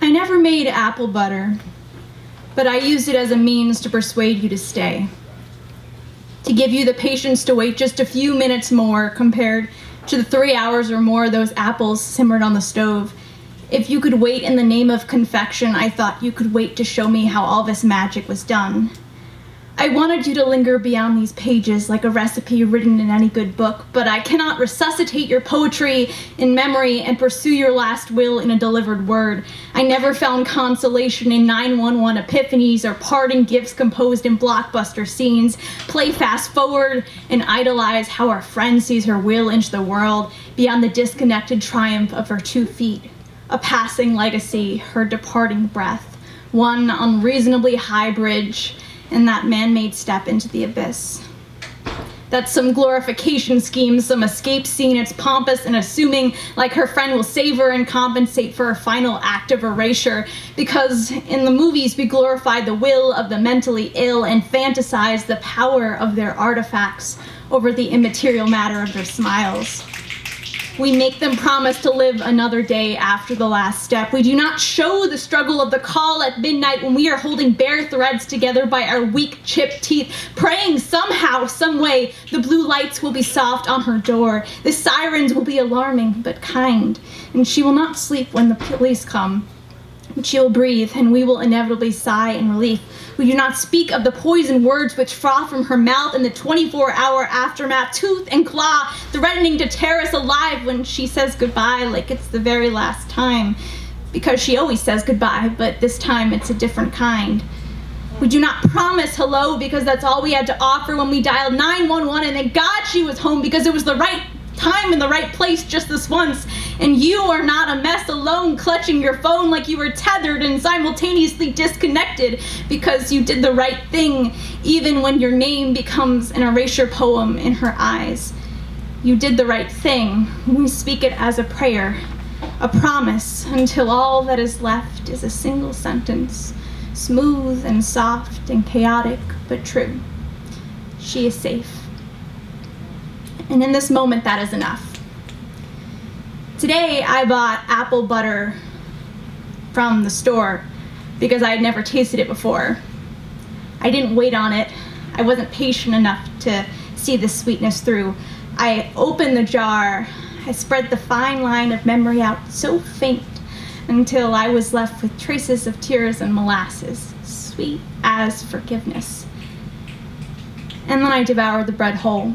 I never made apple butter, but I used it as a means to persuade you to stay. To give you the patience to wait just a few minutes more compared to the 3 hours or more those apples simmered on the stove. If you could wait in the name of confection, I thought you could wait to show me how all this magic was done. I wanted you to linger beyond these pages like a recipe written in any good book, but I cannot resuscitate your poetry in memory and pursue your last will in a delivered word. I never found consolation in 911 epiphanies or parting gifts composed in blockbuster scenes. Play fast forward and idolize how our friend sees her will into the world beyond the disconnected triumph of her 2 feet. A passing legacy, her departing breath, one unreasonably high bridge, and that man-made step into the abyss. That's some glorification scheme, some escape scene. It's pompous and assuming like her friend will save her and compensate for a final act of erasure, because in the movies we glorify the will of the mentally ill and fantasize the power of their artifacts over the immaterial matter of their smiles. We make them promise to live another day after the last step. We do not show the struggle of the call at midnight when we are holding bare threads together by our weak, chipped teeth, praying somehow, some way, the blue lights will be soft on her door. The sirens will be alarming but kind, and she will not sleep when the police come. But she will breathe, and we will inevitably sigh in relief. We do not speak of the poison words which froth from her mouth in the 24-hour aftermath, tooth and claw, threatening to tear us alive when she says goodbye like it's the very last time. Because she always says goodbye, but this time it's a different kind. We do not promise hello because that's all we had to offer when we dialed 911, and thank God she was home because it was the right time in the right place just this once, and you are not a mess alone clutching your phone like you were tethered and simultaneously disconnected because you did the right thing even when your name becomes an erasure poem in her eyes. You did the right thing. We speak it as a prayer, a promise, until all that is left is a single sentence, smooth and soft and chaotic but true. She is safe. And in this moment, that is enough. Today, I bought apple butter from the store because I had never tasted it before. I didn't wait on it. I wasn't patient enough to see the sweetness through. I opened the jar. I spread the fine line of memory out so faint until I was left with traces of tears and molasses, sweet as forgiveness. And then I devoured the bread whole.